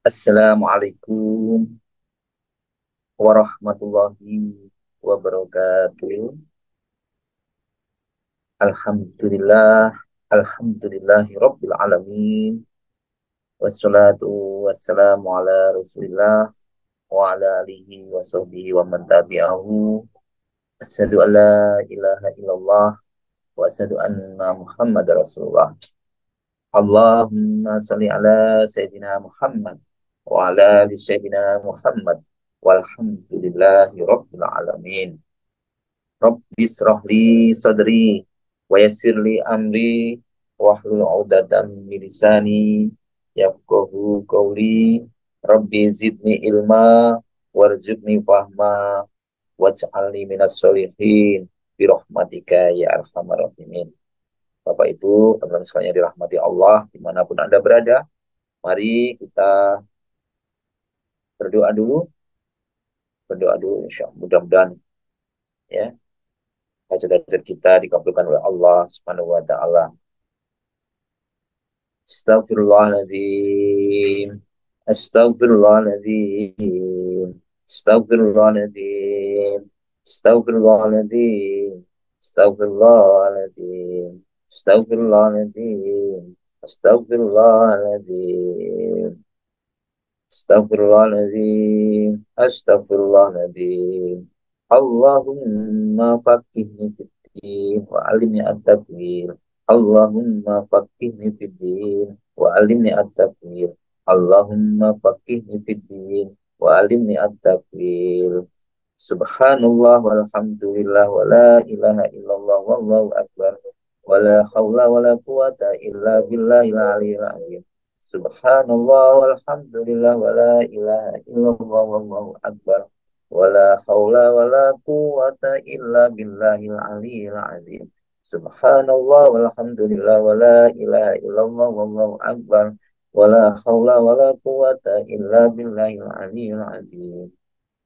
Assalamualaikum warahmatullahi wabarakatuh. Alhamdulillah, alhamdulillahi rabbil alamin. Wassalatu wassalamu ala Rasulillah wa ala alihi wa sahbihi wa man tabi'ahu. Asyhadu an la ilaha illallah wa asyhadu anna Muhammad Rasulullah. Allahumma salli ala Sayyidina Muhammad wa ala ali Sayyidina Muhammad walhamdulillahi rabbil alamin. Rabbi israh li sadri wa yassir li amri wahlul 'uqdatam min lisani yafqahu qawli. Rabbi zidni ilma warzuqni fahma waj'alni minas sholihin bi rahmatika ya arhamar rahimin. Bapak Ibu, teman-teman sekalian yang dirahmati Allah dimanapun Anda berada, mari kita berdoa dulu, insya Allah mudah-mudahan ya hajat-hajat kita dikabulkan oleh Allah Subhanahu wa taala. Astagfirullahaladzim. Astagfirullahaladzim. Astagfirullahaladzim. Astagfirullahaladzim. Astagfirullahaladzim. Astagfirullahaladzim. Astagfirullahaladzim. Astagfirullahaladzim. Astagfirullahaladzim. Allahumma faqihni fid-din wa alimni at-tawil. Allahumma faqihni fid-din wa alimni at-tawil. Allahumma faqihni fid-din wa alimni at-tawil. Subhanallah walhamdulillah wa la ilaha illallah wallahu akbar wa la khawla wa la quwata illa billahil aliyyil azim. Subhanallah walhamdulillah wa la ilaha illallah wallahu akbar wa la khawla wa la quwata illa billahil aliyyil azim. Subhanallah walhamdulillah wa la ilaha illallah wallahu akbar wa la khawla wa la quwata illa billahil aliyyil azim.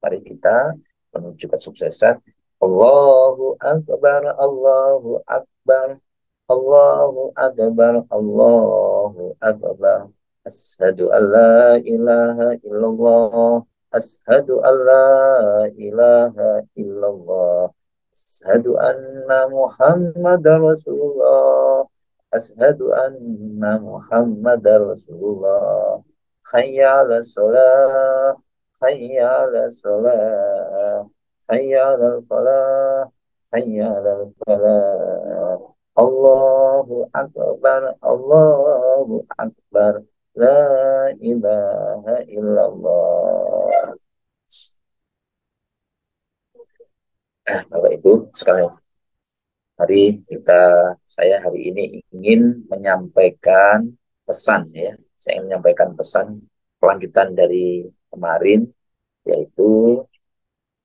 Mari kita menuju kesuksesan. Allahu akbar, Allahu akbar, Allahu akbar, Allahu akbar. Asyhadu an la ilaha illallah. Asyhadu an la ilaha illallah. Asyhadu anna Muhammadar Rasulullah. Asyhadu anna Muhammadar Rasulullah. Hayya 'alas shalah. Hayya 'alas shalah. Hayya 'alal falah. Hayya 'alal falah. Allahu akbar, Allahu akbar, la ilaha illallah. Bapak Ibu sekalian, saya hari ini ingin menyampaikan pesan ya. Saya ingin menyampaikan pesan kelanjutan dari kemarin, yaitu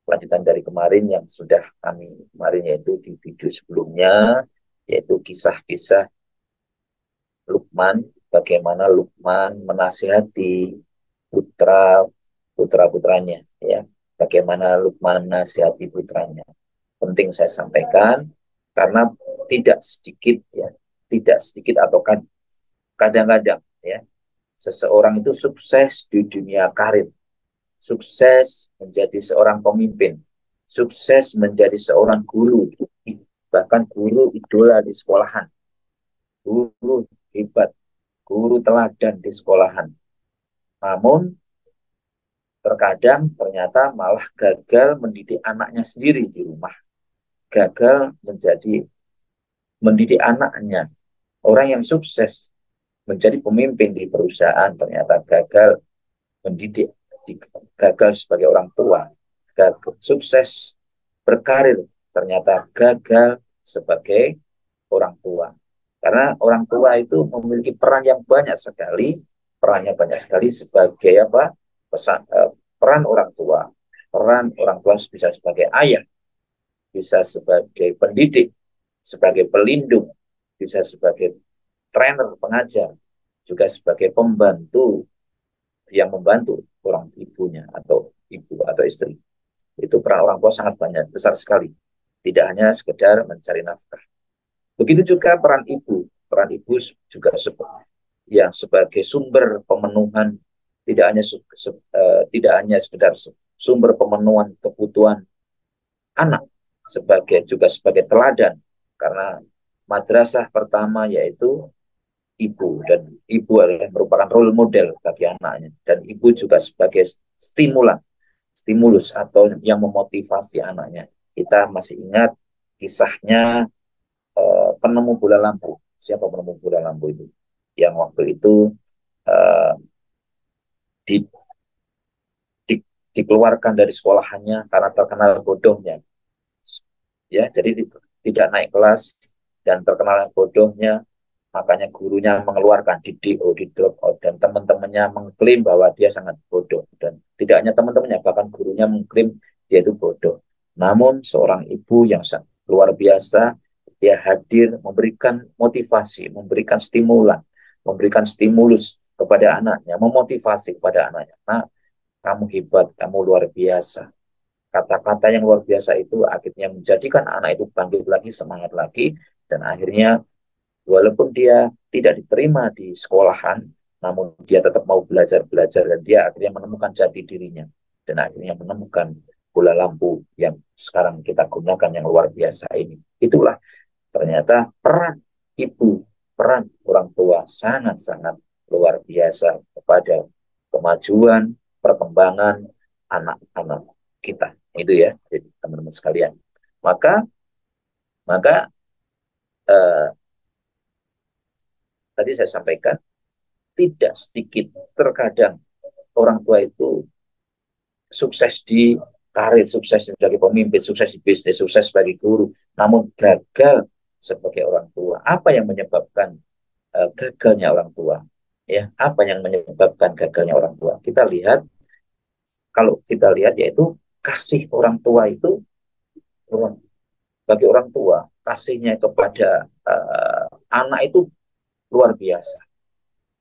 kelanjutan dari kemarin yang sudah kami kemarin yaitu di video sebelumnya, yaitu kisah-kisah Luqman, bagaimana Luqman menasihati putra-putranya ya. Bagaimana Luqman menasihati putranya. Penting saya sampaikan karena tidak sedikit ya, tidak sedikit atau kadang-kadang ya, seseorang itu sukses di dunia karir, sukses menjadi seorang pemimpin, sukses menjadi seorang guru, bahkan guru idola di sekolahan, guru hebat, guru teladan di sekolahan. Namun terkadang ternyata malah gagal mendidik anaknya sendiri di rumah, gagal mendidik anaknya. Orang yang sukses menjadi pemimpin di perusahaan ternyata gagal mendidik, gagal sebagai orang tua, gagal sukses berkarir ternyata gagal sebagai orang tua. Karena orang tua itu memiliki peran yang banyak sekali, sebagai apa? Peran orang tua. Peran orang tua bisa sebagai ayah, bisa sebagai pendidik, sebagai pelindung, bisa sebagai trainer, pengajar, juga sebagai pembantu yang membantu orang ibunya atau ibu atau istri. Itu peran orang tua sangat banyak, besar sekali. Tidak hanya sekedar mencari nafkah. Begitu juga peran ibu. Peran ibu juga sebagai sumber pemenuhan tidak hanya sekedar sumber pemenuhan kebutuhan anak, sebagai teladan, karena madrasah pertama yaitu ibu, dan ibu adalah merupakan role model bagi anaknya, dan ibu juga sebagai stimulus atau yang memotivasi anaknya. Kita masih ingat kisahnya penemu bola lampu. Siapa penemu bola lampu itu? Yang waktu itu uh, di, di, dikeluarkan dari sekolahannya karena terkenal bodohnya. Ya, jadi tidak naik kelas dan terkenal bodohnya, makanya gurunya mengeluarkan di DO, di drop out, dan teman-temannya mengklaim bahwa dia sangat bodoh, dan tidak hanya teman-temannya, bahkan gurunya mengklaim dia itu bodoh. Namun seorang ibu yang luar biasa, dia hadir memberikan motivasi, memberikan stimulan, memberikan stimulus kepada anaknya, memotivasi kepada anaknya. Nah, kamu hebat, kamu luar biasa. Kata-kata yang luar biasa itu akhirnya menjadikan anak itu bangkit lagi, semangat lagi, dan akhirnya walaupun dia tidak diterima di sekolahan, namun dia tetap mau belajar-belajar, dan dia akhirnya menemukan jati dirinya, dan akhirnya menemukan bola lampu yang sekarang kita gunakan yang luar biasa ini. Itulah ternyata peran ibu, peran orang tua sangat-sangat luar biasa kepada kemajuan, perkembangan anak-anak kita. Itu ya, jadi teman-teman sekalian. Maka maka eh, tadi saya sampaikan, tidak sedikit terkadang orang tua itu sukses di karir, sukses sebagai pemimpin, sukses di bisnis, sukses sebagai guru, namun gagal sebagai orang tua. Apa yang menyebabkan gagalnya orang tua? Ya, apa yang menyebabkan gagalnya orang tua? Kalau kita lihat yaitu kasih orang tua itu, bagi orang tua kasihnya kepada anak itu luar biasa.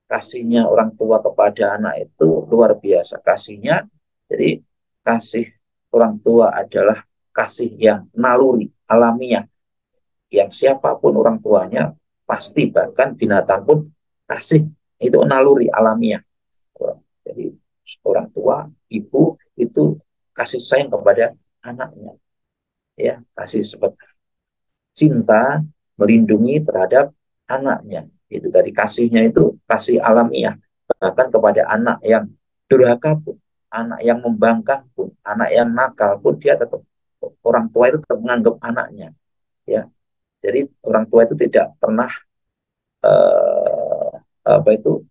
Kasihnya orang tua kepada anak itu luar biasa kasihnya. Jadi kasih orang tua adalah kasih yang naluri, alamiah, yang siapapun orang tuanya pasti, bahkan binatang pun kasih itu naluri alamiah. Jadi orang tua, ibu itu kasih sayang kepada anaknya, ya, kasih seperti cinta, melindungi terhadap anaknya. Itu tadi kasihnya itu kasih alamiah, bahkan kepada anak yang durhaka pun, anak yang membangkang pun, anak yang nakal pun, dia tetap, orang tua itu tetap menganggap anaknya, ya. Jadi orang tua itu tidak pernah eh, apa itu,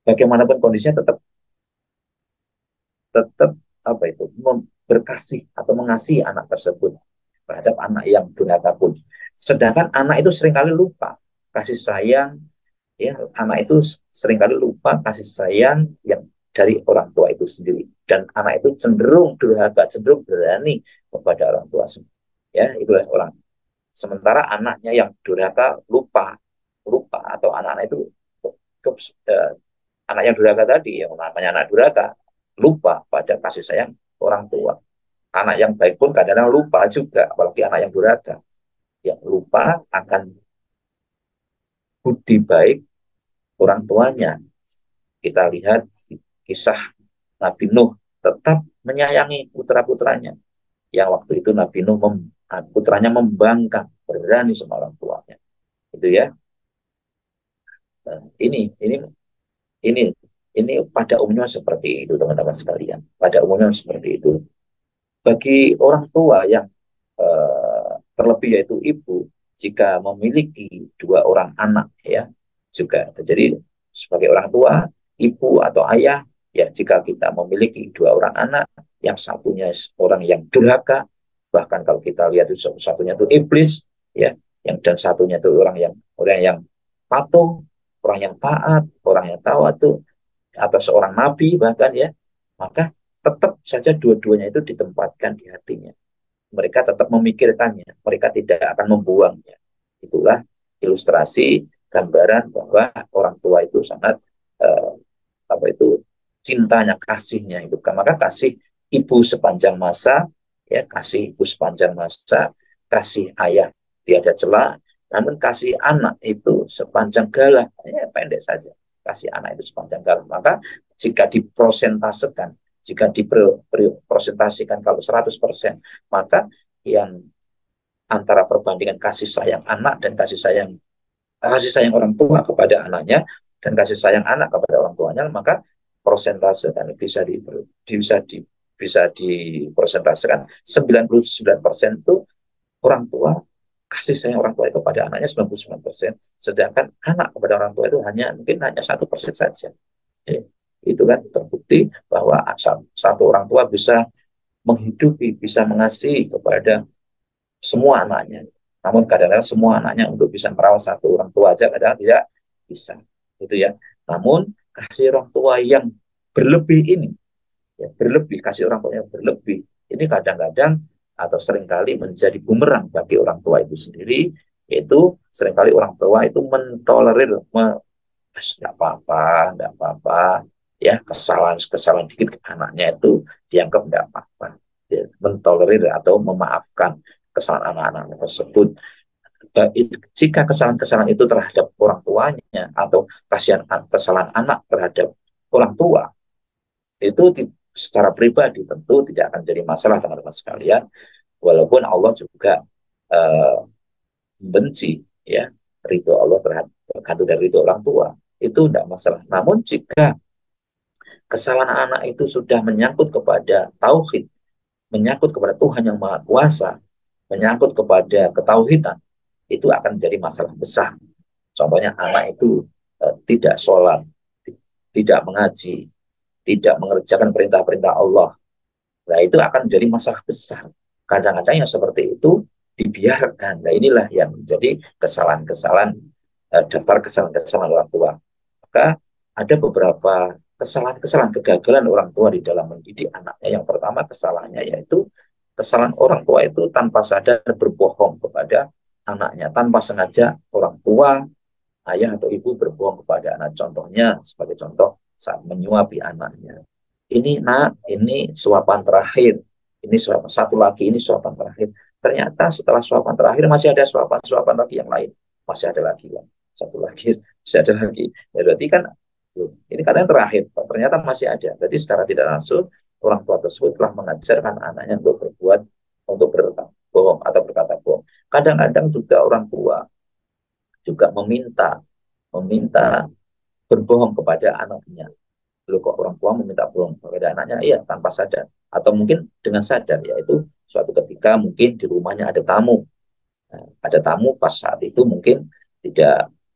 bagaimanapun kondisinya tetap tetap apa itu, berkasih atau mengasihi anak tersebut terhadap anak yang durhaka pun. Sedangkan anak itu seringkali lupa kasih sayang, ya, anak itu seringkali lupa kasih sayang yang dari orang tua itu sendiri, dan anak itu cenderung durhaka, cenderung berani kepada orang tua, ya, itulah orang. Sementara anaknya yang durhaka lupa lupa atau anak-anak itu ke, eh, anak yang durhaka tadi, yang namanya anak durhaka, lupa pada kasih sayang orang tua. Anak yang baik pun kadang-kadang lupa juga, apalagi anak yang durhaka, yang lupa akan budi baik orang tuanya. Kita lihat kisah Nabi Nuh tetap menyayangi putra-putranya, yang waktu itu Nabi Nuh putranya membangkang, berani sama orang tuanya. Itu ya. Nah, ini ini pada umumnya seperti itu, teman-teman sekalian. Pada umumnya seperti itu. Bagi orang tua yang terlebih yaitu ibu, jika memiliki dua orang anak, ya, juga. Jadi sebagai orang tua, ibu atau ayah, ya, jika kita memiliki dua orang anak, yang satunya orang yang durhaka, bahkan kalau kita lihat itu satunya itu iblis, ya, dan satunya itu orang yang patuh, orang yang taat, orang yang tawadhu, atau seorang nabi bahkan, ya, maka tetap saja dua-duanya itu ditempatkan di hatinya. Mereka tetap memikirkannya, mereka tidak akan membuangnya. Itulah ilustrasi gambaran bahwa orang tua itu sangat eh, apa itu, cintanya, kasihnya itu. Maka kasih ibu sepanjang masa, ya, kasih ibu sepanjang masa, kasih ayah tiada celah, namun kasih anak itu sepanjang galah, ya, pendek saja. Kasih anak itu sepanjang galah. Maka jika diprosentasekan, jika dipresentasikan kalau 100%, maka yang antara perbandingan kasih sayang anak dan kasih sayang orang tua kepada anaknya dan kasih sayang anak kepada orang tuanya, maka persentase kan bisa di bisa dipresentasikan 99% itu orang tua, kasih sayang orang tua itu kepada anaknya 99%, sedangkan anak kepada orang tua itu mungkin hanya 1% saja. Ya, itu kan terbukti bahwa satu orang tua bisa menghidupi, bisa mengasihi kepada semua anaknya. Namun kadang-kadang semua anaknya untuk bisa merawat satu orang tua aja kadang tidak bisa. Itu ya. Namun kasih orang tua yang berlebih ini, ya, berlebih, kasih orang tua yang berlebih, ini kadang-kadang atau seringkali menjadi bumerang bagi orang tua itu sendiri, yaitu seringkali orang tua itu mentolerir, nggak apa-apa, ya kesalahan dikit anaknya itu dianggap nggak apa-apa, ya, mentolerir atau memaafkan kesalahan anak-anak tersebut. Jika kesalahan-kesalahan itu terhadap orang tuanya atau kesalahan anak terhadap orang tua, itu secara pribadi tentu tidak akan jadi masalah teman-teman sekalian, walaupun Allah juga membenci, ya, ridho Allah tergantung dari ridho orang tua, itu tidak masalah. Namun jika kesalahan anak itu sudah menyangkut kepada tauhid, menyangkut kepada Tuhan yang Maha Kuasa, menyangkut kepada ketauhidan, itu akan menjadi masalah besar. Contohnya anak itu tidak sholat, tidak mengaji, tidak mengerjakan perintah-perintah Allah. Nah, itu akan menjadi masalah besar. Kadang-kadang yang seperti itu dibiarkan. Nah, inilah yang menjadi kesalahan-kesalahan, daftar kesalahan-kesalahan orang tua. Maka ada beberapa kesalahan-kesalahan kegagalan orang tua di dalam mendidik anaknya. Yang pertama kesalahannya yaitu kesalahan orang tua itu tanpa sadar berbohong kepada anaknya. Tanpa sengaja orang tua, ayah atau ibu berbohong kepada anak. Contohnya, sebagai contoh, saat menyuapi anaknya. Ini nak, ini suapan terakhir. Ini suapan satu lagi, ini suapan terakhir. Ternyata setelah suapan terakhir masih ada suapan-suapan lagi yang lain. Masih ada lagi lah. Satu lagi, masih ada lagi. Ya, berarti kan ini katanya terakhir, ternyata masih ada. Jadi secara tidak langsung orang tua tersebut telah mengajarkan anaknya untuk berbohong atau berkata bohong. Kadang-kadang juga orang tua juga meminta berbohong kepada anaknya. Lalu kok orang tua meminta bohong kepada anaknya? Iya, tanpa sadar. Atau mungkin dengan sadar, yaitu suatu ketika mungkin di rumahnya ada tamu. Nah, ada tamu, pas saat itu mungkin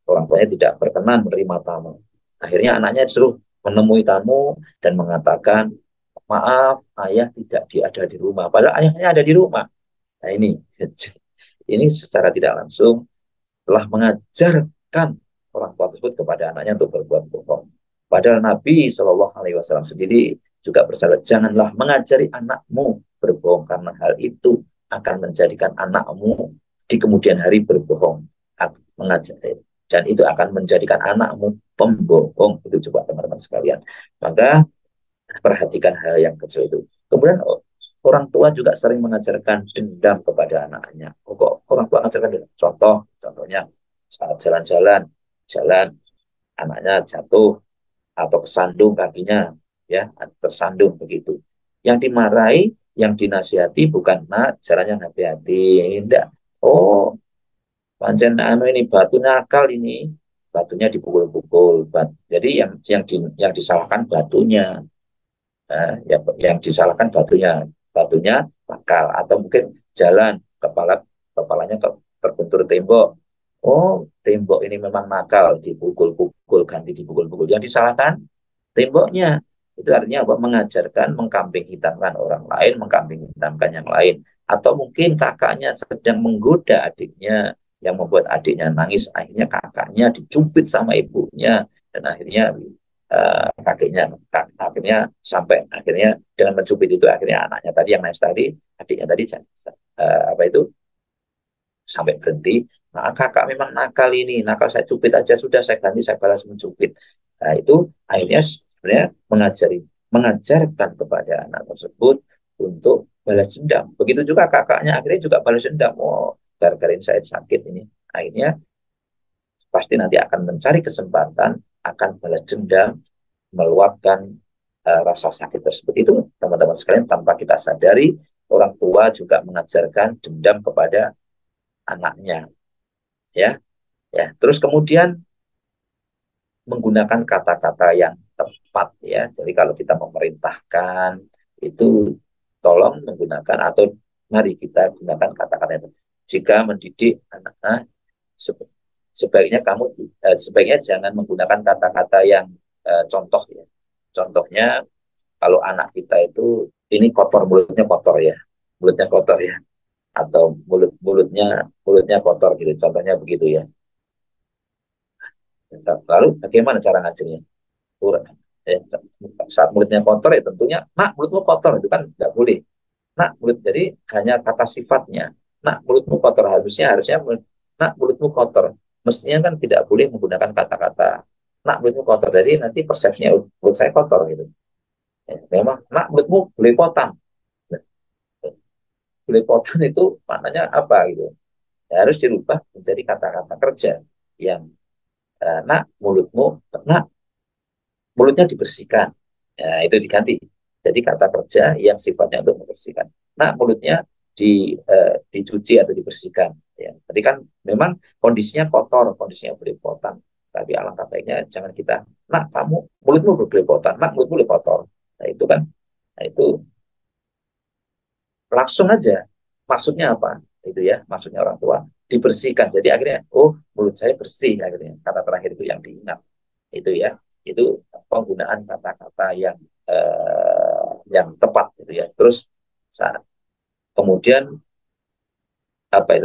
orang tuanya tidak berkenan menerima tamu. Akhirnya anaknya disuruh menemui tamu dan mengatakan, maaf, ayah tidak ada di rumah. Padahal ayahnya ada di rumah. Nah, ini secara tidak langsung telah mengajarkan orang tua tersebut kepada anaknya untuk berbuat bohong. Padahal Nabi Shallallahu Alaihi Wasallam sendiri juga bersabda, janganlah mengajari anakmu berbohong karena hal itu akan menjadikan anakmu di kemudian hari berbohong. Mengajari, dan itu akan menjadikan anakmu pembohong. Itu coba teman-teman sekalian. Maka perhatikan hal yang kecil itu. Kemudian orang tua juga sering mengajarkan dendam kepada anaknya. Kok orang tua mengajarkan dendam? Contohnya saat jalan anaknya jatuh atau kesandung kakinya, ya, tersandung begitu. Yang dimarahi, yang dinasihati bukan nak jalannya hati-hati, tidak. Oh, pancen ini batu nakal ini, batunya dipukul-pukul. Jadi yang disalahkan batunya. Yang disalahkan batunya nakal, atau mungkin jalan kepalanya terbentur tembok. Oh, tembok ini memang nakal, dipukul-pukul, ganti dipukul-pukul. Yang disalahkan temboknya. Itu artinya apa? Mengajarkan, mengkambing hitamkan orang lain, mengkambing hitamkan yang lain. Atau mungkin kakaknya sedang menggoda adiknya, yang membuat adiknya nangis, akhirnya kakaknya dicubit sama ibunya, dan akhirnya akhirnya sampai akhirnya dengan mencubit itu akhirnya anaknya tadi yang nangis tadi, adiknya tadi apa itu sampai berhenti. Nah, kakak memang nakal ini, nakal, saya cubit aja sudah, saya ganti, saya balas mencubit. Nah, itu akhirnya sebenarnya mengajarkan kepada anak tersebut untuk balas dendam. Begitu juga kakaknya akhirnya juga balas dendam. Oh, gara-gara ini saya sakit ini. Akhirnya pasti nanti akan mencari kesempatan, akan balas dendam meluapkan rasa sakit tersebut. Itu teman-teman sekalian, tanpa kita sadari orang tua juga mengajarkan dendam kepada anaknya, ya. Ya, terus kemudian menggunakan kata-kata yang tepat, ya. Jadi kalau kita memerintahkan itu, tolong menggunakan atau mari kita gunakan kata-kata itu. Jika mendidik anak, sebaiknya sebaiknya jangan menggunakan kata-kata yang contoh, ya. Contohnya, kalau anak kita itu ini kotor, mulutnya kotor ya, atau mulutnya kotor gitu, contohnya begitu ya. Lalu bagaimana cara ngajarnya? Ya, saat mulutnya kotor ya tentunya, nak mulutmu kotor, itu kan nggak boleh. Nak mulut, jadi hanya kata sifatnya. Nak mulutmu kotor, harusnya nak mulutmu kotor. Mestinya kan tidak boleh menggunakan kata-kata nak mulutmu kotor. Jadi nanti persepsinya mulut saya kotor gitu. Ya, memang nak mulutmu belepotan. Nah, belepotan itu maknanya apa gitu? Ya, harus dirubah menjadi kata-kata kerja yang nak nak mulutnya dibersihkan. Ya, itu diganti. Jadi kata kerja yang sifatnya untuk membersihkan. Nah, mulutnya dicuci atau dibersihkan. Ya. Tadi kan memang kondisinya kotor, kondisinya belepotan. Tapi alangkah baiknya jangan kita, nak kamu mulutmu berbelepotan, nak mulutmu kotor. Nah, itu kan, nah, itu langsung aja. Maksudnya apa? Itu ya, maksudnya orang tua dibersihkan. Jadi akhirnya, oh mulut saya bersih akhirnya. Kata terakhir itu yang diingat. Itu ya, itu penggunaan kata-kata yang tepat gitu ya. Terus kemudian apa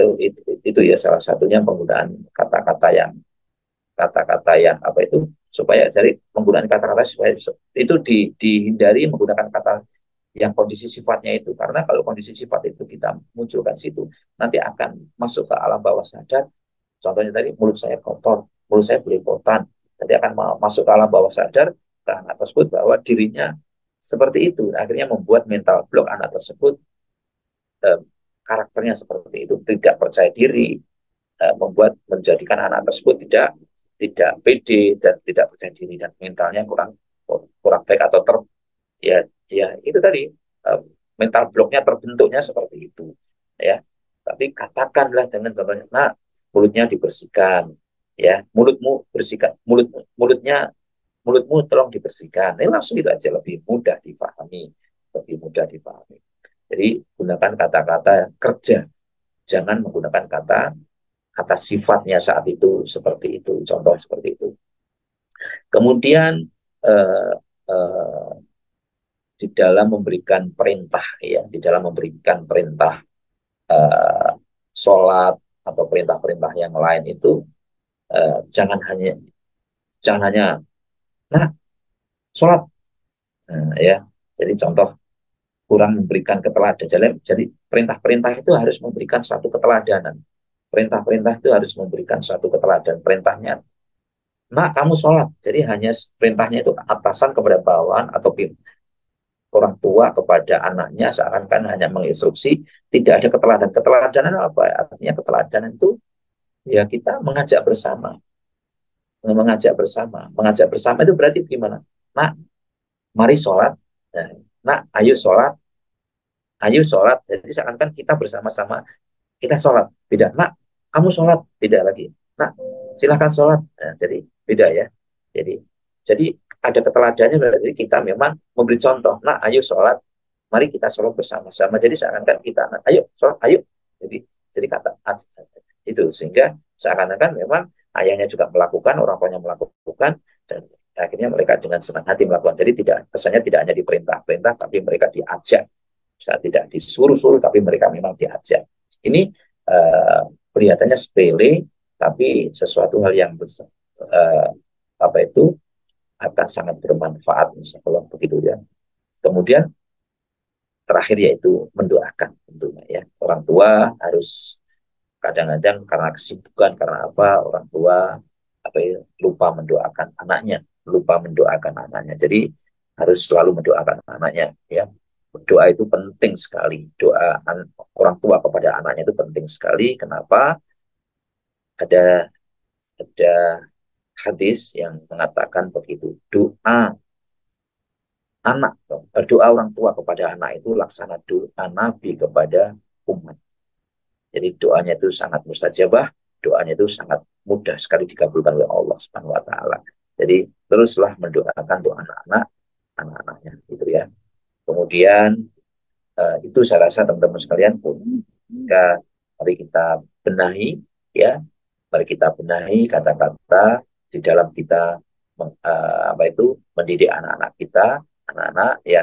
itu ya, salah satunya penggunaan kata-kata yang apa itu, supaya jadi penggunaan kata-kata supaya itu dihindari menggunakan kata yang kondisi sifatnya itu, karena kalau kondisi sifat itu kita munculkan situ, nanti akan masuk ke alam bawah sadar. Contohnya tadi, mulut saya kotor, mulut saya belepotan, jadi akan masuk ke alam bawah sadar ke anak tersebut bahwa dirinya seperti itu. Akhirnya membuat mental block anak tersebut, eh, karakternya seperti itu, tidak percaya diri, menjadikan anak tersebut tidak tidak pede dan tidak percaya diri, dan mentalnya kurang kurang baik atau ya, ya itu tadi, eh, mental blocknya terbentuknya seperti itu, ya. Tapi katakanlah dengan contohnya, nah mulutnya dibersihkan, ya, mulutmu bersihkan, mulutmu tolong dibersihkan. Ini langsung itu aja, lebih mudah dipahami, lebih mudah dipahami. Jadi gunakan kata-kata kerja, jangan menggunakan kata kata sifatnya saat itu seperti itu, contoh seperti itu. Kemudian eh, eh, di dalam memberikan perintah, ya, di dalam memberikan perintah eh, sholat atau perintah-perintah yang lain itu, jangan hanya nah sholat, nah, ya. Jadi contoh, kurang memberikan keteladanan. Jadi perintah-perintah itu harus memberikan suatu keteladanan. Perintah-perintah itu harus memberikan suatu keteladanan. Perintahnya, nah kamu sholat. Jadi hanya perintahnya itu atasan kepada bawahan atau orang tua kepada anaknya, seakan-akan hanya menginstruksi, tidak ada keteladanan. Keteladanan apa? Artinya keteladanan itu ya kita mengajak bersama itu berarti gimana? Nah, mari sholat. Nah, ayo sholat. Jadi seakan-akan kita bersama-sama, kita sholat. Beda. Nah, kamu sholat. Beda lagi. Nah, silahkan sholat. Nah, jadi beda ya. Jadi ada keteladanannya, berarti kita memang memberi contoh. Nah, ayo sholat. Mari kita sholat bersama-sama. Jadi seakan-akan kita, nah, ayo sholat, ayo. Jadi kata itu, sehingga seakan-akan memang ayahnya juga melakukan, orang tuanya melakukan, dan akhirnya mereka dengan senang hati melakukan. Jadi kesannya tidak hanya diperintah-perintah, tapi mereka diajak. Saat tidak disuruh-suruh, tapi mereka memang diajak. Ini kelihatannya sepele, tapi sesuatu hal yang besar, apa itu, akan sangat bermanfaat, insya Allah begitu ya. Kemudian terakhir yaitu mendoakan, tentunya ya. Orang tua harus, kadang-kadang karena kesibukan, karena apa, orang tua apa ya, lupa mendoakan anaknya. Jadi harus selalu mendoakan anaknya, ya. Doa itu penting sekali. Doa orang tua kepada anaknya itu penting sekali. Kenapa? Ada hadis yang mengatakan begitu. Doa anak, doa orang tua kepada anak itu laksana doa Nabi kepada umat. Jadi doanya itu sangat mustajabah, doanya itu sangat mudah sekali dikabulkan oleh Allah Subhanahu wa taala. Jadi teruslah mendoakan untuk anak-anaknya gitu ya. Kemudian itu saya rasa teman-teman sekalian pun jika mari kita benahi ya, mari kita benahi kata-kata di dalam kita apa itu mendidik anak-anak kita, anak-anak ya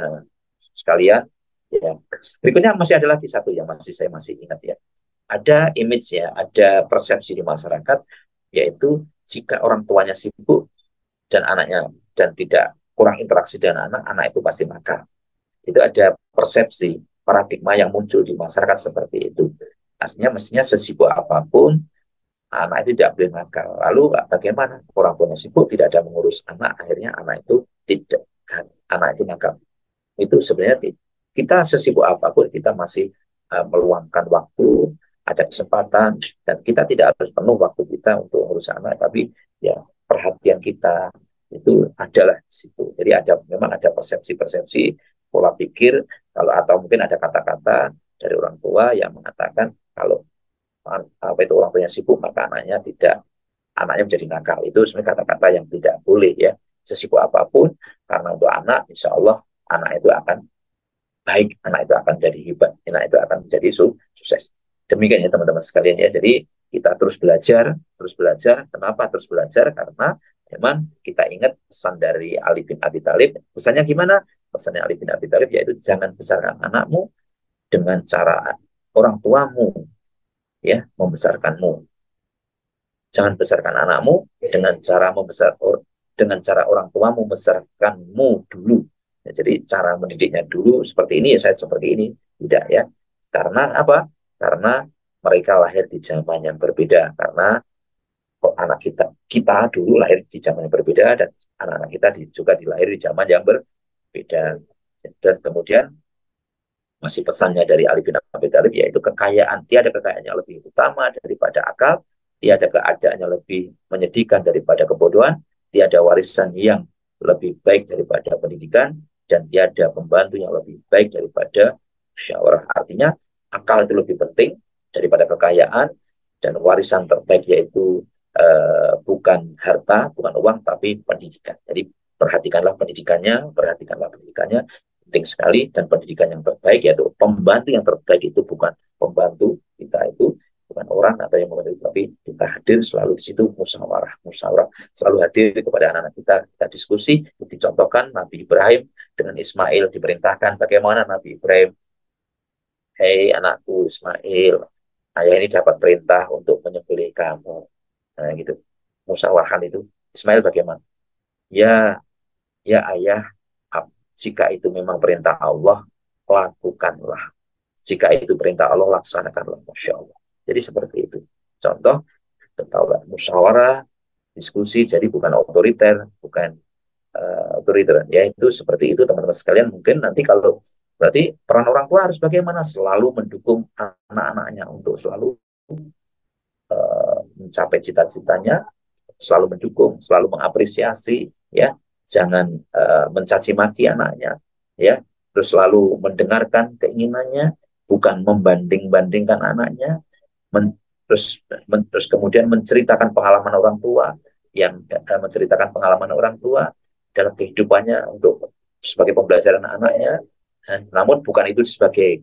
sekalian ya. Berikutnya masih ada lagi satu yang saya masih ingat ya. Ada image ya, ada persepsi di masyarakat yaitu jika orang tuanya sibuk dan anaknya dan tidak kurang interaksi dengan anak, anak itu pasti nakal. Itu ada persepsi paradigma yang muncul di masyarakat seperti itu. Artinya mestinya sesibuk apapun anak itu tidak boleh nakal. Lalu bagaimana orang tuanya sibuk tidak ada mengurus anak, akhirnya anak itu tidak anak itu nakal. Itu sebenarnya kita sesibuk apapun kita masih meluangkan waktu, ada kesempatan dan kita tidak harus penuh waktu kita untuk urus anak, tapi ya perhatian kita itu adalah di situ. Jadi memang ada persepsi-persepsi pola pikir kalau atau mungkin ada kata-kata dari orang tua yang mengatakan kalau apa itu orang tuanya sibuk maka anaknya menjadi nakal. Itu sebenarnya kata-kata yang tidak boleh ya, sesibuk apapun, karena untuk anak insya Allah anak itu akan baik, anak itu akan jadi hebat, anak itu akan menjadi sukses. Demikian ya teman-teman sekalian ya. Jadi kita terus belajar, terus belajar. Kenapa terus belajar? Karena memang kita ingat pesan dari Ali bin Abi Thalib. Pesannya gimana? Pesannya Ali bin Abi Thalib yaitu jangan besarkan anakmu dengan cara orang tuamu ya membesarkanmu. Jangan besarkan anakmu dengan cara orang tua membesarkanmu dulu. Ya, jadi cara mendidiknya dulu seperti ini ya saya seperti ini tidak ya. Karena apa? Karena mereka lahir di zaman yang berbeda. Karena anak kita dulu lahir di zaman yang berbeda dan anak-anak kita juga dilahir di zaman yang berbeda. Dan kemudian masih pesannya dari Ali bin Abi Thalib yaitu kekayaan, tiada kekayaan yang lebih utama daripada akal, tiada keadaan yang lebih menyedihkan daripada kebodohan, tiada warisan yang lebih baik daripada pendidikan, dan tiada pembantu yang lebih baik daripada musyawarah. Artinya akal itu lebih penting daripada kekayaan, dan warisan terbaik yaitu bukan harta, bukan uang, tapi pendidikan. Jadi perhatikanlah pendidikannya penting sekali, dan pendidikan yang terbaik yaitu pembantu yang terbaik itu bukan pembantu kita itu bukan orang atau yang membantu, tapi kita hadir selalu di situ musyawarah selalu hadir kepada anak-anak kita diskusi. Dicontohkan Nabi Ibrahim dengan Ismail, diperintahkan bagaimana Nabi Ibrahim, hei anakku Ismail, ayah ini dapat perintah untuk menyembelih kamu, nah gitu musyawarah itu. Ismail bagaimana, ya ya ayah, jika itu memang perintah Allah, lakukanlah. Jika itu perintah Allah, laksanakanlah. Masya Allah. Jadi seperti itu. Contoh, ketahuan musyawarah, diskusi, jadi bukan otoriter, bukan otoriter. Ya itu seperti itu teman-teman sekalian. Mungkin nanti kalau berarti peran orang tua harus bagaimana? Selalu mendukung anak-anaknya untuk selalu mencapai cita-citanya, selalu mendukung, selalu mengapresiasi, ya, jangan mencaci maki anaknya, ya, terus selalu mendengarkan keinginannya, bukan membanding-bandingkan anaknya, terus kemudian menceritakan pengalaman orang tua, menceritakan pengalaman orang tua dalam kehidupannya untuk sebagai pembelajaran anaknya, namun bukan itu sebagai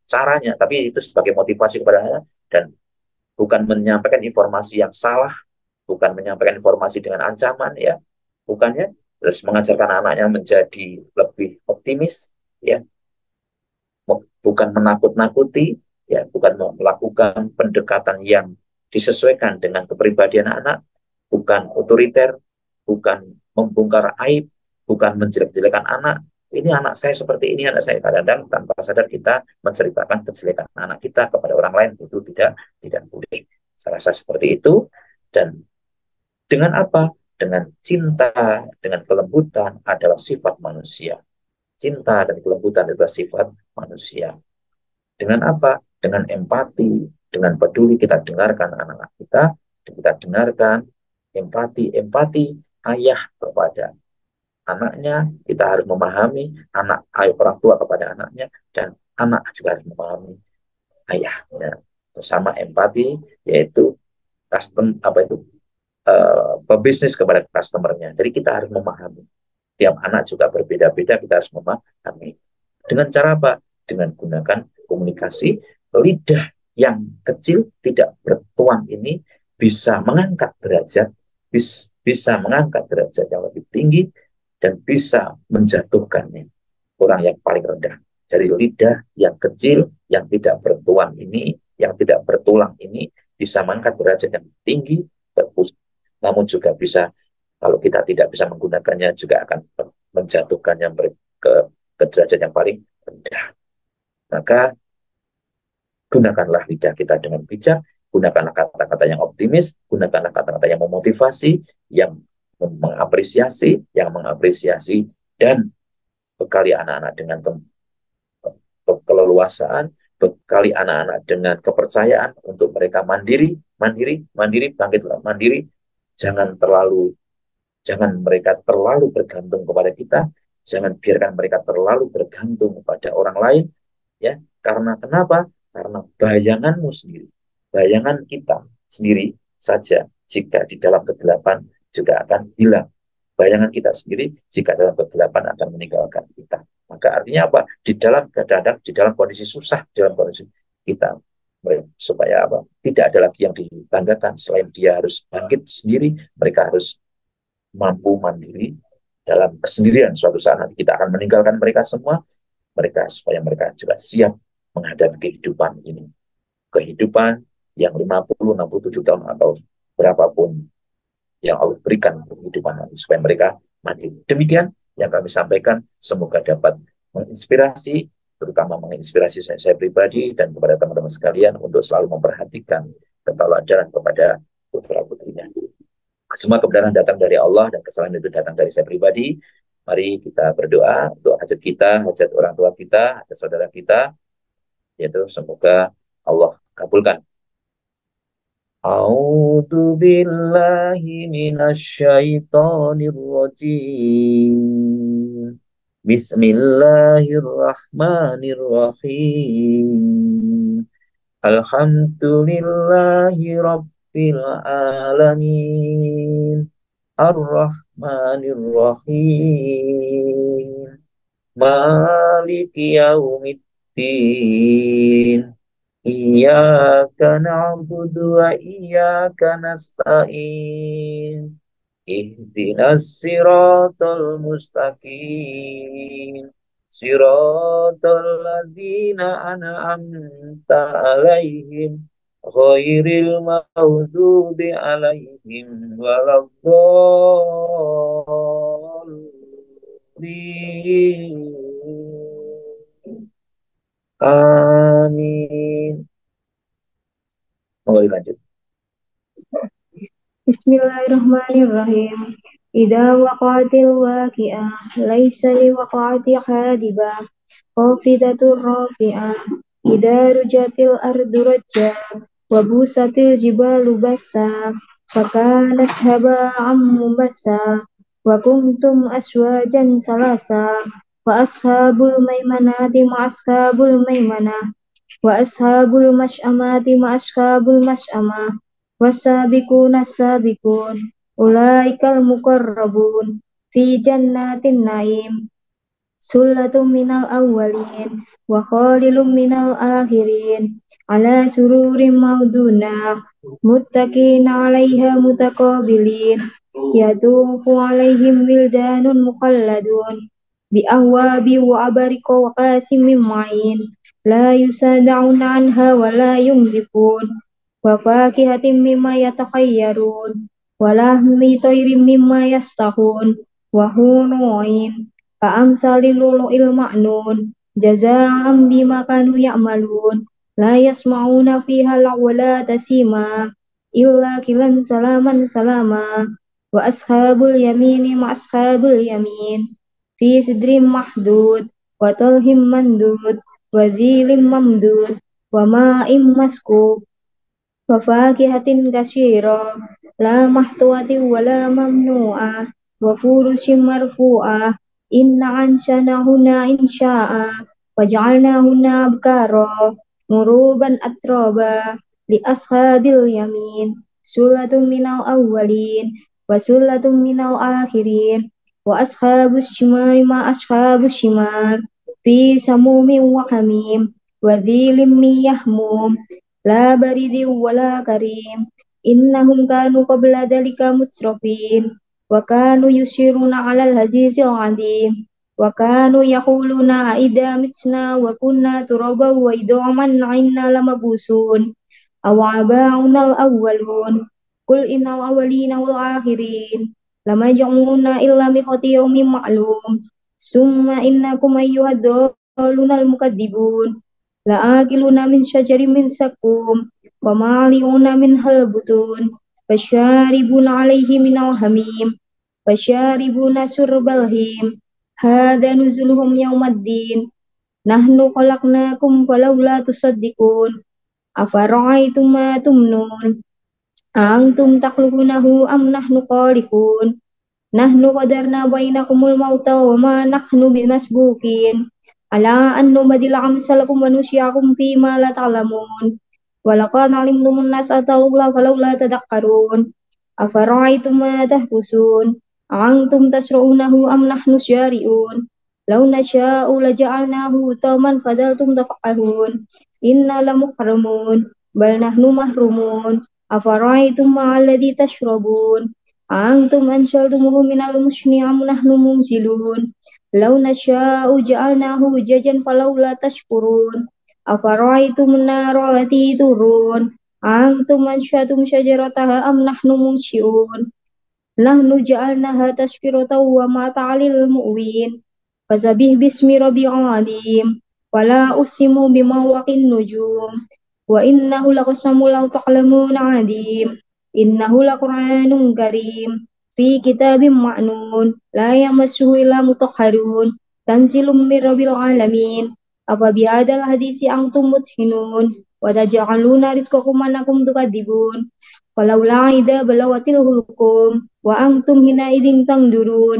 caranya, tapi itu sebagai motivasi kepada anak, dan bukan menyampaikan informasi yang salah, bukan menyampaikan informasi dengan ancaman ya, bukannya, terus mengajarkan anaknya menjadi lebih optimis ya, bukan menakut-nakuti ya, bukan melakukan pendekatan yang disesuaikan dengan kepribadian anak, bukan otoriter, bukan membongkar aib, bukan menjelek-jelekan anak. Ini anak saya seperti ini, anak saya. Kadang-kadang tanpa sadar kita menceritakan kejelekan anak kita kepada orang lain, itu tidak boleh. Saya rasa seperti itu. Dan dengan apa? Dengan cinta, dengan kelembutan adalah sifat manusia. Cinta dan kelembutan adalah sifat manusia. Dengan apa? Dengan empati, dengan peduli kita dengarkan anak-anak kita dengarkan empati ayah kepada anaknya, kita harus memahami anak orang tua kepada anaknya, dan anak juga harus memahami ayahnya. Bersama empati, yaitu apa itu pebisnis kepada customernya. Jadi kita harus memahami. Tiap anak juga berbeda-beda, kita harus memahami. Dengan cara apa? Dengan gunakan komunikasi, lidah yang kecil tidak bertuan ini bisa mengangkat derajat, bisa mengangkat derajat yang lebih tinggi, dan bisa menjatuhkannya orang yang paling rendah. Dari lidah yang kecil, yang tidak bertuan ini, yang tidak bertulang ini, bisa mengangkat derajat yang tinggi, namun juga bisa, kalau kita tidak bisa menggunakannya, juga akan menjatuhkannya ke, ke derajat yang paling rendah. Maka gunakanlah lidah kita dengan bijak, gunakanlah kata-kata yang optimis, gunakanlah kata-kata yang memotivasi, yang mengapresiasi, dan bekali anak-anak dengan keleluasaan, bekali anak-anak dengan kepercayaan untuk mereka mandiri, bangkitlah mandiri, jangan mereka terlalu bergantung kepada kita, jangan biarkan mereka terlalu bergantung kepada orang lain, ya. Karena kenapa? Karena bayanganmu sendiri, bayangan kita sendiri saja jika di dalam kegelapan juga akan hilang. Bayangan kita sendiri jika dalam kegelapan akan meninggalkan kita. Maka artinya apa? Kadang-kadang di dalam kondisi susah, di dalam kondisi kita, supaya apa? Tidak ada lagi yang dibanggakan selain dia harus bangkit sendiri, mereka harus mampu mandiri dalam kesendirian. Suatu saat nanti kita akan meninggalkan mereka semua, supaya mereka juga siap menghadapi kehidupan ini. Kehidupan yang 50, 67 tahun atau berapapun yang Allah berikan untuk kehidupan nanti, supaya mereka mandiri. Demikian yang kami sampaikan, semoga dapat menginspirasi, terutama menginspirasi saya pribadi dan kepada teman-teman sekalian untuk selalu memperhatikan keteladanan kepada putra-putrinya. Semua kebenaran datang dari Allah dan kesalahan itu datang dari saya pribadi. Mari kita berdoa untuk hajat kita, hajat orang tua kita, hajat saudara kita, yaitu semoga Allah kabulkan. A'udzu billahi minasy syaithanir rajim. Bismillahirrahmanirrahim. Alhamdulillahi rabbil alamin. Ar-Rahmanir-Rahim. Maliki yaumiddin. Iyyaka na'budu wa iyyaka nasta'in. Ihdinas siratal mustaqim. Siratal ladzina an'amta alaihim ghairil maghdubi alaihim waladdallin. Amin. Mau dilanjut. Bismillahirrahmanirrahim. Idza waqa'atil waqi'ah laisa liwaqa'atiha hadibah khafidatur rafi'ah. Idza rujatil ardu rajja wa busatil jibalu bassa fakanat haba'an mubassa wa kuntum aswajan salasa wa ashabul maimanati ma ashabul maimanah wa ashabul masy'amati ma ashabul masy'amah wasabiquna sabiqun ulaikal muqarrabun fi jannatin naim sullatun minal awwalin wa khalilun minal akhirin ala sururin mauduna muttaqina 'alaiha mutaqabilin yatufu 'alaihim wildanun mukhalladun bi ahwabi wa abarika wa qasim min ma'in la yusada'una anha wa la yumzifun wa fakihatin mimma yatakhayyarun wa lahmi tayrin mimma yastahun wa hunu'in ka amsalil lulu'il ma'nun jazaa'an bima kanu ya'malun la yasma'una fiha la'wala tasima illa kilan salaman salama wa ashabul yamini ma ashabul yamin fi sidrin mahdud wa talhim mandud wa dhilin mamdud wa ma'im maskub wa fakihatin katsira la mahtuwatin wa la mamnu'ah وفرش مرفوعة إن أنشأناهن إنشاء وجعلناهن أبكارا عربا أترابا لأصحاب اليمين سلة من الأولين وسلة من الآخرين وأصحاب الشمال ما أصحاب الشمال في سموم وحميم وذيل من يحموم لا برد ولا كريم إنهم كانوا قبل ذلك مترفين وكانوا يصرون على الحديث العظيم وكانوا يقولون أئذا متنا وكنا ترابا وعظاما أئنا لمبعوثون أو آباؤنا الأولون قل إن الأولين والآخرين لمجموعون إلى ميقات يوم معلوم ثم إنكم أيها الضالون المكذبون لآكلون من شجر من سقوم ومالئون منها البطون فشاربون عليه من الحميم فشاربون شرب الهيم هذا نزلهم يوم الدين نحن خلقناكم فلولا تصدقون أفرأيتم ما تمنون أأنتم تخلقونه أم نحن خالقون نحن قدرنا بينكم الموت وما نحن بمسبوقين على أن نبدل أمثالكم ونشيعكم فيما لا تعلمون ولقد علمتم الناس أتوا فلولا تذكرون أفرأيتم ما تحرثون أأنتم تزرعونه أم نحن الزارعون لو نشاء لجعلناه حطاما فظلتم تفكهون إنا لمحرمون بل نحن محرومون أفرأيتم ما الذي تشربون أأنتم أنشأتموه من المزن أم نحن المنزلون لو نشاء جعلناه أجاجا فلولا تشكرون أفرأيتم النار التي تورون أأنتم أنشأتم شجرتها أم نحن منشئون نحن جعلناها تذكرة ومتاعا للمقوين فسبح باسم ربك العظيم ولا أقسم بمواقع النجوم وإنه لقسم لو تعلمون عظيم إنه لقرآن كريم في كتاب معنون لا يمسه إلا مطهرون تنزيل من رب العالمين أفبهذا الحديث أنتم مدهنون وتجعلون رزقكم أنكم تكذبون ولولا إذا بلغت الحلقوم وأنتم حينئذ تنظرون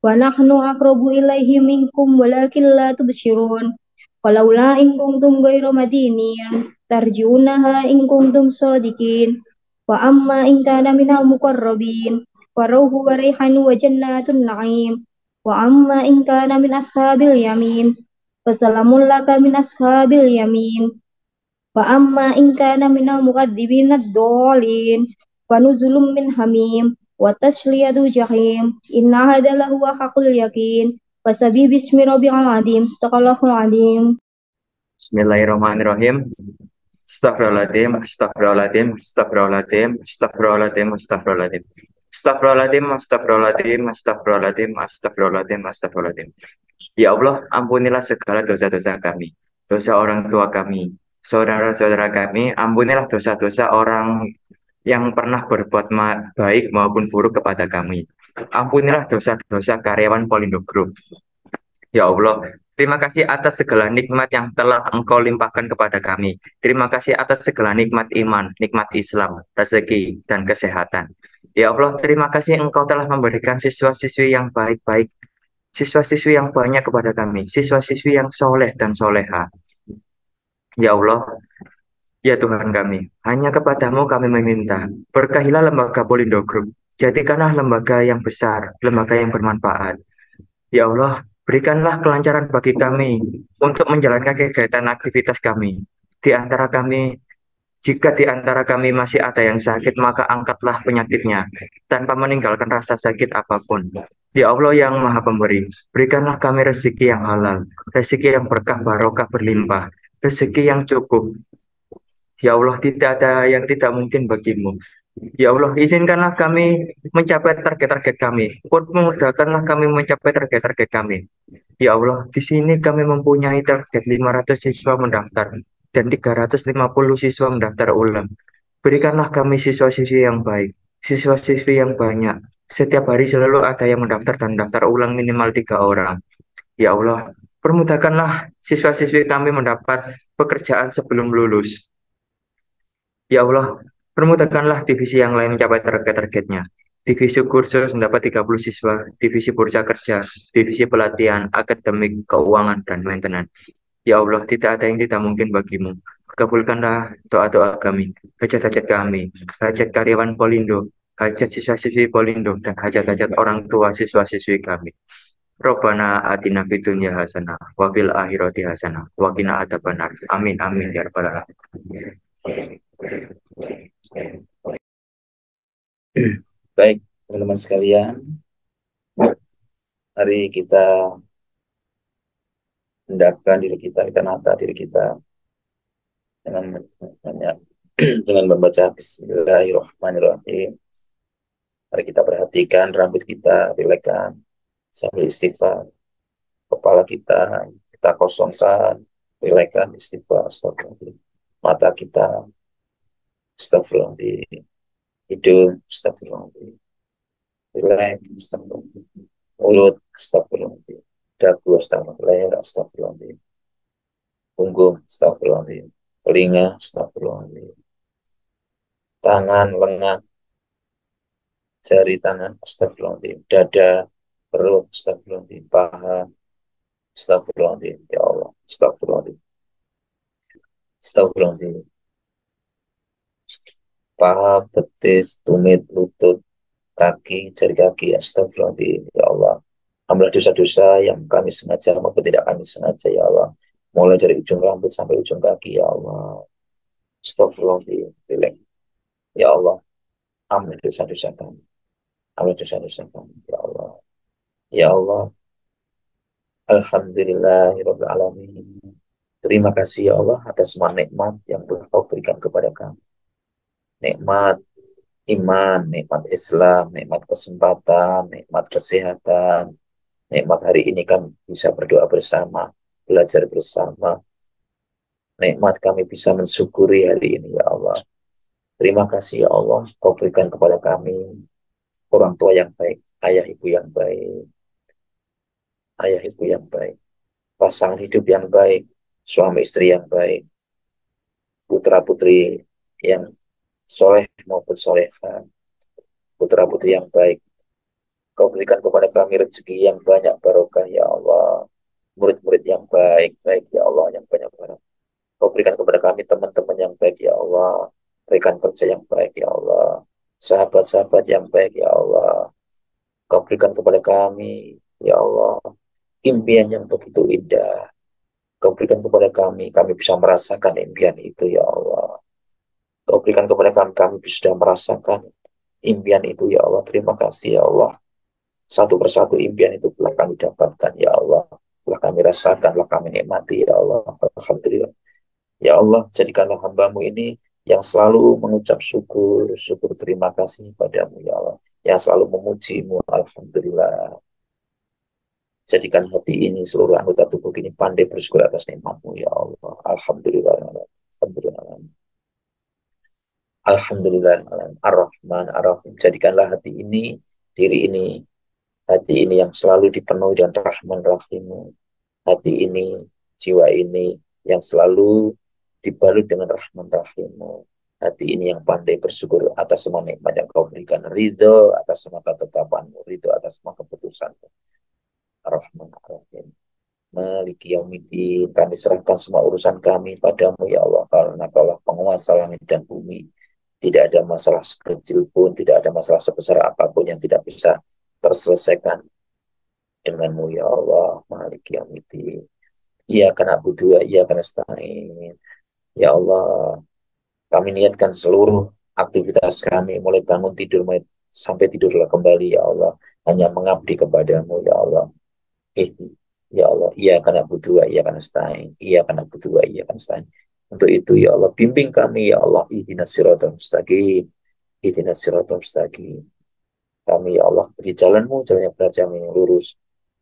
ونحن أقرب إليه منكم ولكن لا تبصرون ولولا إن كنتم غير مدينين ترجعونها إن كنتم صادقين وأما إن كان من المقربين فروح وريحان وجنات النعيم وأما إن كان من أصحاب اليمين فسلام لك من أصحاب اليمين وأما إن كان من المكذبين الضالين فنزل من حميم وتصلية جحيم إن هذا لهو حق اليقين فسبح باسم ربك العظيم صدق الله العظيم. Bismillahirrahmanirrahim. Astagfirullahaladzim, astagfirullahaladzim, astagfirullahaladzim, astagfirullahaladzim, astagfirullahaladzim. Astagfirullahaladzim, astagfirullahaladzim, astagfirullahaladzim, astagfirullahaladzim, astagfirullahaladzim. Ya Allah, ampunilah segala dosa-dosa kami, dosa orang tua kami, saudara-saudara kami, ampunilah dosa-dosa orang yang pernah berbuat baik maupun buruk kepada kami. Ampunilah dosa-dosa karyawan Polindo Group. Ya Allah, terima kasih atas segala nikmat yang telah Engkau limpahkan kepada kami. Terima kasih atas segala nikmat iman, nikmat Islam, rezeki, dan kesehatan. Ya Allah, terima kasih Engkau telah memberikan siswa-siswi yang baik-baik, siswa-siswi yang banyak kepada kami, siswa-siswi yang soleh dan soleha. Ya Allah, ya Tuhan kami, hanya kepadamu kami meminta, berkahilah lembaga Polindo Group, jadikanlah lembaga yang besar, lembaga yang bermanfaat. Ya Allah, berikanlah kelancaran bagi kami untuk menjalankan kegiatan aktivitas kami. Jika di antara kami masih ada yang sakit, maka angkatlah penyakitnya tanpa meninggalkan rasa sakit apapun. Ya Allah yang Maha Pemberi, berikanlah kami rezeki yang halal, rezeki yang berkah barokah berlimpah, rezeki yang cukup. Ya Allah, tidak ada yang tidak mungkin bagimu. Ya Allah, izinkanlah kami mencapai target-target kami. Mudahkanlah kami mencapai target-target kami. Ya Allah, di sini kami mempunyai target 500 siswa mendaftar dan 350 siswa mendaftar ulang. Berikanlah kami siswa-siswi yang baik, siswa-siswi yang banyak. Setiap hari selalu ada yang mendaftar dan daftar ulang minimal 3 orang. Ya Allah, permudahkanlah siswa-siswi kami mendapat pekerjaan sebelum lulus. Ya Allah, permudahkanlah divisi yang lain mencapai target-targetnya. Divisi kursus mendapat 30 siswa, divisi bursa kerja, divisi pelatihan, akademik, keuangan, dan maintenance. Ya Allah, tidak ada yang tidak mungkin bagimu. Kabulkanlah doa-doa kami, hajat-hajat kami, hajat karyawan Polindo, hajat siswa-siswi Polindo, dan hajat-hajat orang tua siswa-siswi kami. Robbana atina fid dunya hasanah wa fil akhirati hasanah wa qina adzabannar. Amin amin ya rabbal alamin. Baik, teman-teman sekalian, mari kita hendakkan diri kita, kita nata diri kita dengan banyak dengan membaca Bismillahirrahmanirrahim. Mari kita perhatikan rambut kita, rilekan sambil istighfar. Kepala kita kosongkan, rilekan istighfar, astagfirullah. Mata kita, astagfirullah. Hidung, astagfirullah. Rileks, astagfirullah. Mulut, astagfirullah. Dagu, astagfirullah. Leher, astagfirullah. Punggung, astagfirullah. Telinga, astagfirullah. Tangan, lengan, jari tangan, astagfirullahaladzim, dada, perut, astagfirullahaladzim, paha, astagfirullahaladzim, ya Allah, astagfirullahaladzim, astagfirullahaladzim, paha, betis, tumit, lutut, kaki, jari kaki, astagfirullahaladzim, ya Allah. Ampunilah dosa-dosa yang kami sengaja maupun tidak kami sengaja, ya Allah. Mulai dari ujung rambut sampai ujung kaki, ya Allah. Astagfirullahaladzim, ya Allah. Ampunilah dosa-dosa kami. Ampunilah dosa-dosa kami, ya Allah. Ya Allah, Alhamdulillahirrahmanirrahim. Terima kasih ya Allah atas semua nikmat yang telah kau berikan kepada kami. Nikmat iman, nikmat Islam, nikmat kesempatan, nikmat kesehatan. Nikmat hari ini kami bisa berdoa bersama, belajar bersama. Nikmat kami bisa mensyukuri hari ini ya Allah. Terima kasih ya Allah, kau berikan kepada kami orang tua yang baik, ayah ibu yang baik, ayah ibu yang baik, pasangan hidup yang baik, suami istri yang baik, putra-putri yang soleh maupun soleha, putra-putri yang baik. Kau berikan kepada kami rezeki yang banyak barokah, ya Allah. Murid-murid yang baik, baik, ya Allah, yang banyak barokah. Kau berikan kepada kami teman-teman yang baik, ya Allah. Berikan kerja yang baik, ya Allah. Sahabat-sahabat yang baik, ya Allah. Kau berikan kepada kami, ya Allah, impian yang begitu indah. Kau berikan kepada kami bisa merasakan impian itu, ya Allah. Kau berikan kepada kami sudah merasakan impian itu, ya Allah. Terima kasih, ya Allah. Satu persatu impian itu telah kami dapatkan, ya Allah. Telah kami rasakan, telah kami nikmati, ya Allah. Alhamdulillah. Ya Allah, jadikanlah hambamu ini yang selalu mengucap syukur, syukur terima kasih padamu, ya Allah. Yang selalu memujimu, Alhamdulillah. Jadikan hati ini, seluruh anggota tubuh ini pandai bersyukur atas nikmatmu, ya Allah. Alhamdulillah. Alhamdulillah. Alhamdulillah. Ar-Rahman, Ar-Rahim. Jadikanlah hati ini, diri ini, hati ini yang selalu dipenuhi dengan Rahman Rahimu. Hati ini, jiwa ini yang selalu dibalut dengan Rahman Rahimu. Hati ini yang pandai bersyukur atas semua nikmat yang kau berikan. Ridho atas semua ketetapanmu. Ridho atas semua keputusanmu. Rahman Rahim. Maliki Yaumiddin. Kami serahkan semua urusan kami padamu ya Allah. Karena kaulah penguasa langit dan bumi. Tidak ada masalah sekecil pun. Tidak ada masalah sebesar apapun yang tidak bisa terselesaikan denganmu ya Allah. Maliki Yaumiddin. Iya karena butuh, iya karena nasta'in. Ya Allah, kami niatkan seluruh aktivitas kami, mulai bangun tidur, sampai tidurlah kembali, ya Allah. Hanya mengabdi kepadamu, ya Allah. Ya Allah, iya karena butuh, iya karena nasta'in. Iya karena butuh, iya karena nasta'in. Untuk itu, ya Allah, bimbing kami, ya Allah. Ihdinas siratal mustaqim. Ihdinas siratal mustaqim. Kami, ya Allah, di jalanmu, jalan yang benar, jalan yang lurus.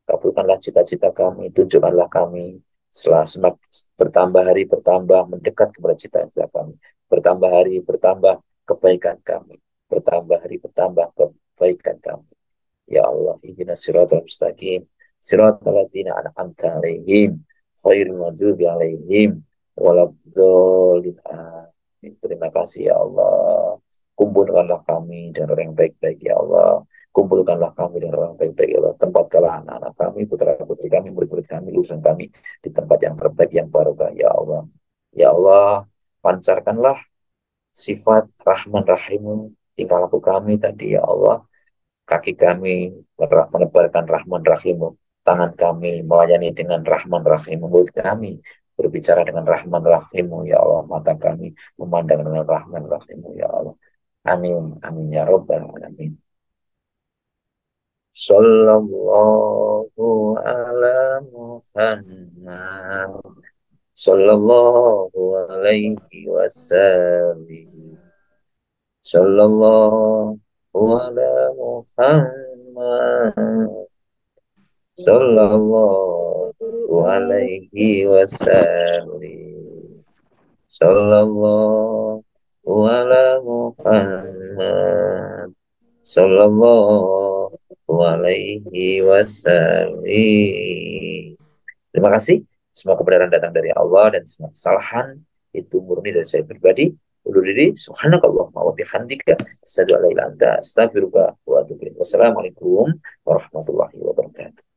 Kabulkanlah cita-cita kami, tunjukkanlah kami setelah semakin bertambah hari bertambah mendekat kepada cita-cita kami, bertambah hari bertambah kebaikan kami, bertambah hari bertambah kebaikan kami. Ya Allah, ihdinas siratal mustaqim, siratal ladzina an'amta 'alaihim, khairil maghdubi 'alaihim waladdallin. Amin. Terima kasih ya Allah. Kumpulkanlah kami dengan orang yang baik-baik ya Allah. Kumpulkanlah kami dengan orang baik-baik ya Allah. Tempatkanlah anak-anak kami, putra-putri kami, murid-murid kami, lulusan kami di tempat yang terbaik, yang barokah ya Allah. Ya Allah, pancarkanlah sifat Rahman Rahimu tingkah laku kami tadi ya Allah. Kaki kami menebarkan Rahman Rahimu, tangan kami melayani dengan Rahman Rahimu, mulut kami berbicara dengan Rahman Rahimu ya Allah, mata kami memandang dengan Rahman Rahimu ya Allah. Amin, amin ya Rabbal Alamin. Sallallahu ala Muhammad. Sallallahu alaihi wasallam. Sallallahu ala Muhammad. Sallallahu alaihi wasallam. Sallallahu ala Muhammad. Sallallahu alaihi wasallam. Terima kasih. Semua kebenaran datang dari Allah dan semua kesalahan itu murni dari saya pribadi. Undur diri. Subhanakallahumma wa bihamdika asyhadu an la ilaha illa anta astaghfiruka wa atubu ilaik. Wassalamualaikum warahmatullahi wabarakatuh.